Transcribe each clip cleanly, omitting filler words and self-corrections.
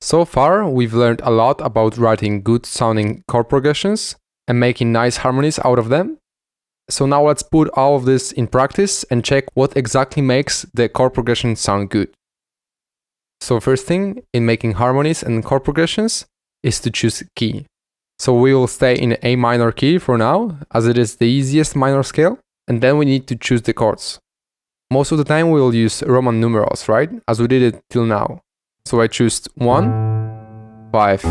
So far, we've learned a lot about writing good sounding chord progressions and making nice harmonies out of them. So now let's put all of this in practice and check what exactly makes the chord progression sound good. So first thing in making harmonies and chord progressions is to choose key. So we will stay in A minor key for now, as it is the easiest minor scale, and then we need to choose the chords. Most of the time we will use Roman numerals, right? As we did it till now. So I choose 1, 5,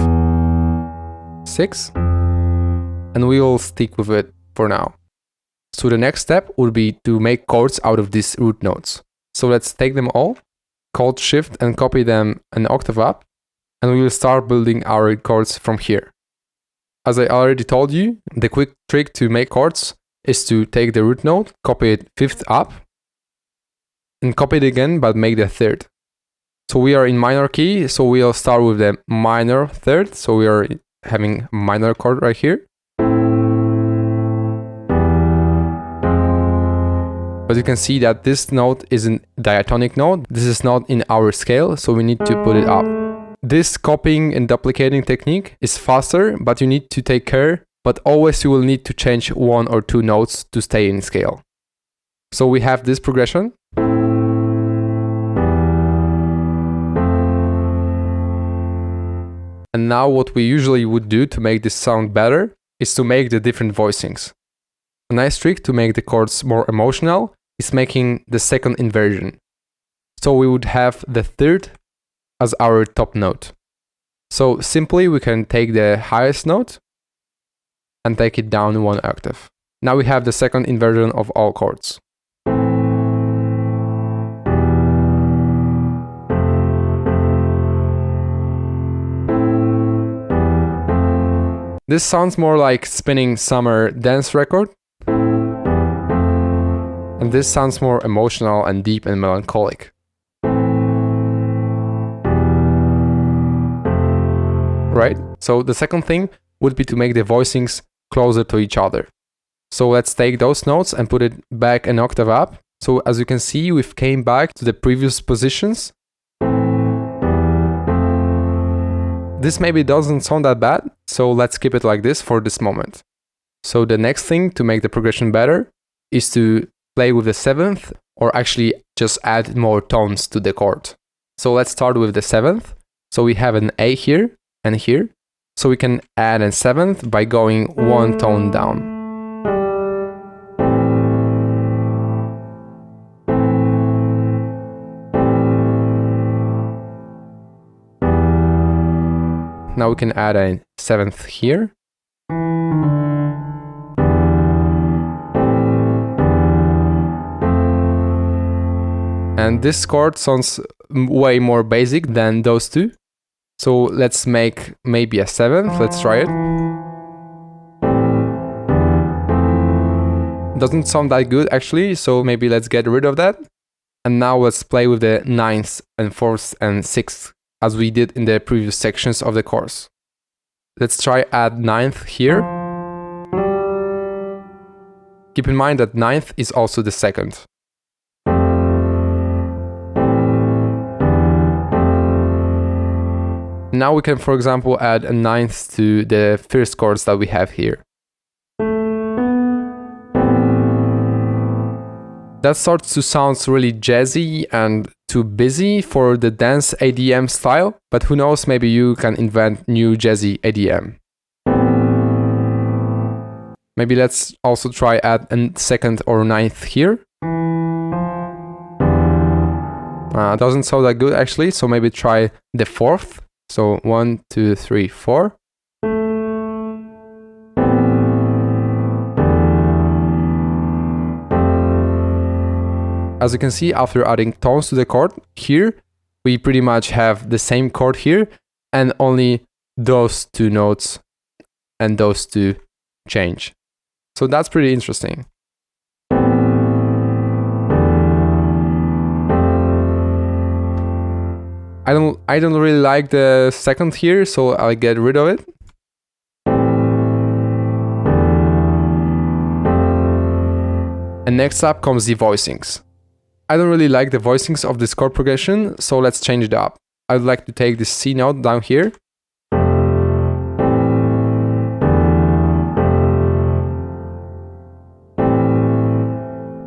6, and we will stick with it for now. So the next step would be to make chords out of these root notes. So let's take them all, Alt Shift and copy them an octave up, and we will start building our chords from here. As I already told you, the quick trick to make chords is to take the root note, copy it 5th up, and copy it again, but make the 3rd. So we are in minor key, so we'll start with the minor 3rd, so we are having a minor chord right here. But you can see that this note is a diatonic note, this is not in our scale, so we need to put it up. This copying and duplicating technique is faster, but you need to take care, but always you will need to change 1 or 2 notes to stay in scale. So we have this progression. And now what we usually would do to make this sound better is to make the different voicings. A nice trick to make the chords more emotional is making the second inversion. So we would have the 3rd as our top note. So simply we can take the highest note and take it down 1 octave. Now we have the second inversion of all chords. This sounds more like spinning summer dance record. And this sounds more emotional and deep and melancholic. Right? So the second thing would be to make the voicings closer to each other. So let's take those notes and put it back an octave up. So as you can see, we've came back to the previous positions. This maybe doesn't sound that bad, so let's keep it like this for this moment. So the next thing to make the progression better is to play with the 7th, or actually just add more tones to the chord. So let's start with the 7th. So we have an A here and here. So we can add a 7th by going 1 tone down. Now we can add a 7th here. And this chord sounds way more basic than those two. So let's make maybe a 7th, let's try it. Doesn't sound that good actually, so maybe let's get rid of that. And now let's play with the 9th and 4th and 6th, as we did in the previous sections of the course. Let's try add 9th here. Keep in mind that 9th is also the 2nd. Now we can, for example, add a 9th to the first chords that we have here. That starts to sound really jazzy and too busy for the dance ADM style, but who knows, maybe you can invent new jazzy ADM. Maybe let's also try add a 2nd or 9th here. Doesn't sound that good actually, so maybe try the 4th. So 1, 2, 3, 4. As you can see, after adding tones to the chord, here we pretty much have the same chord here, and only those 2 notes and those 2 change. So that's pretty interesting. I don't really like the 2nd here, so I'll get rid of it. And next up comes the voicings. I don't really like the voicings of this chord progression, so let's change it up. I'd like to take this C note down here.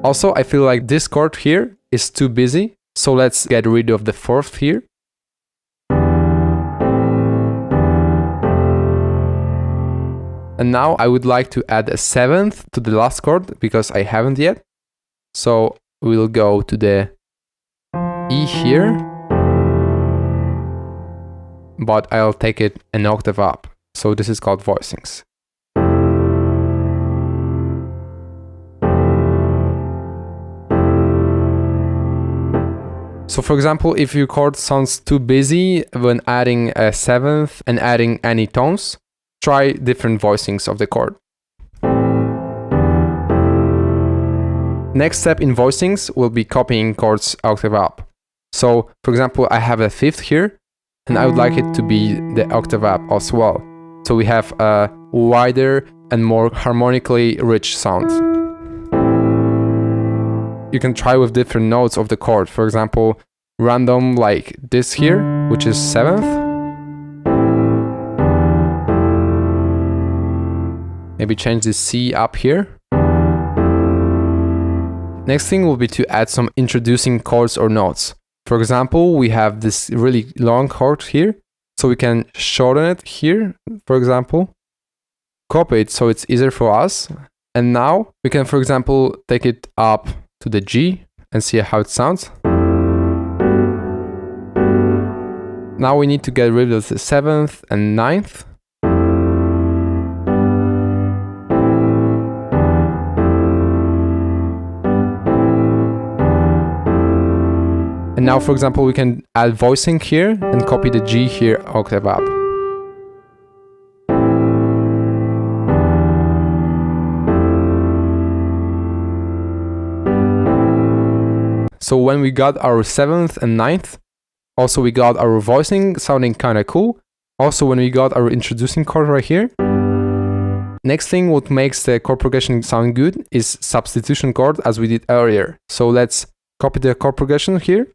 Also, I feel like this chord here is too busy, so let's get rid of the fourth here. And now I would like to add a seventh to the last chord because I haven't yet. So we'll go to the E here, but I'll take it an octave up. So this is called voicings. So for example, if your chord sounds too busy when adding a seventh and adding any tones, try different voicings of the chord. Next step in voicings will be copying chords octave up. So for example, I have a fifth here, and I would like it to be the octave up as well. So we have a wider and more harmonically rich sound. You can try with different notes of the chord. For example, random like this here, which is seventh. Maybe change the C up here. Next thing will be to add some introducing chords or notes. For example, we have this really long chord here, so we can shorten it here, for example. Copy it so it's easier for us. And now we can, for example, take it up to the G and see how it sounds. Now we need to get rid of the seventh and ninth. And now, for example, we can add voicing here and copy the G here octave up. So when we got our seventh and ninth, also we got our voicing sounding kind of cool. Also when we got our introducing chord right here. Next thing what makes the chord progression sound good is substitution chord as we did earlier. So let's copy the chord progression here.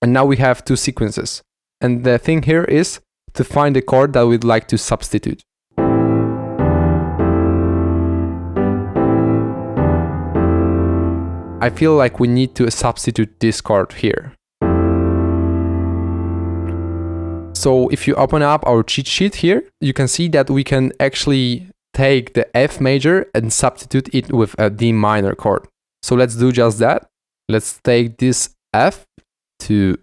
And now we have two sequences. And the thing here is to find the chord that we'd like to substitute. I feel like we need to substitute this chord here. So if you open up our cheat sheet here, you can see that we can actually take the F major and substitute it with a D minor chord. So let's do just that. Let's take this F to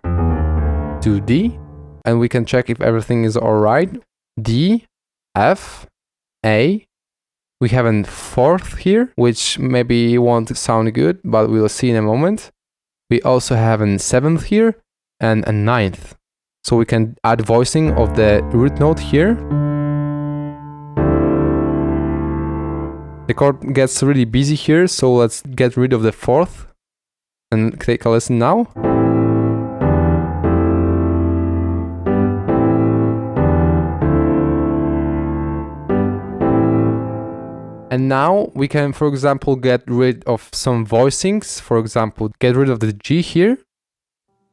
D, and we can check if everything is all right. D, F, A. We have a fourth here, which maybe won't sound good, but we'll see in a moment. We also have a seventh here and a ninth. So we can add voicing of the root note here. The chord gets really busy here, so let's get rid of the fourth and take a listen now. And now we can, for example, get rid of some voicings. For example, get rid of the G here.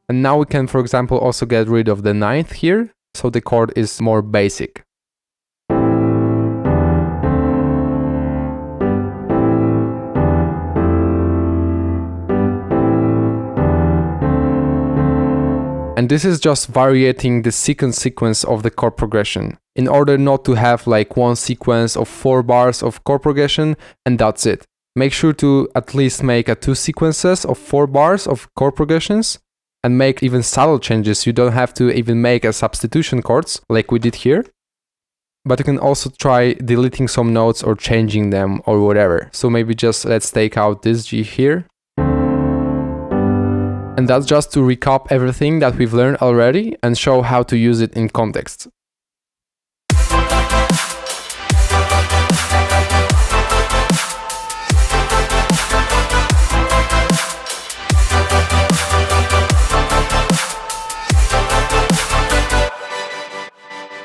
And now we can, for example, also get rid of the ninth here. So the chord is more basic. And this is just varying the sequence of the chord progression in order not to have like one sequence of 4 bars of chord progression and that's it. Make sure to at least make 2 sequences of 4 bars of chord progressions and make even subtle changes. You don't have to even make a substitution chords like we did here. But you can also try deleting some notes or changing them or whatever. So maybe just let's take out this G here. And that's just to recap everything that we've learned already and show how to use it in context.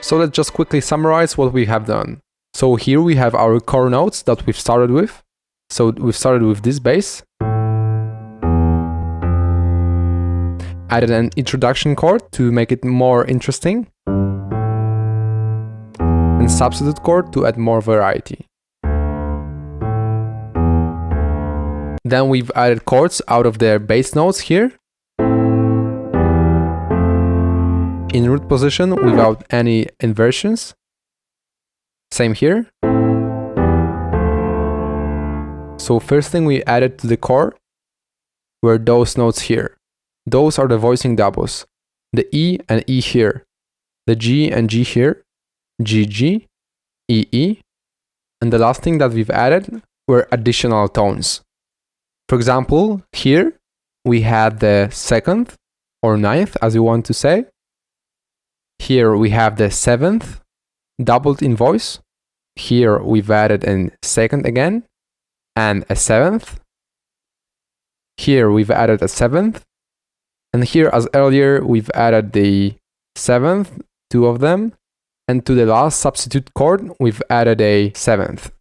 So let's just quickly summarize what we have done. So here we have our core notes that we've started with. So we've started with this bass. added an introduction chord to make it more interesting, and substitute chord to add more variety. Then we've added chords out of their bass notes here, in root position without any inversions. Same here. So first thing we added to the core were those notes here. Those are the voicing doubles. The E and E here. The G and G here. G, G, E, E. And the last thing that we've added were additional tones. For example, here we had the second or ninth, as you want to say. Here we have the seventh, doubled in voice. Here we've added a second again, and a seventh. Here we've added a seventh. And here, as earlier, we've added the seventh, two of them. And to the last substitute chord, we've added a seventh.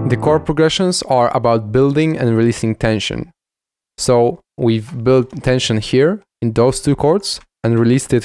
The chord progressions are about building and releasing tension. So we've built tension here in those two chords and released it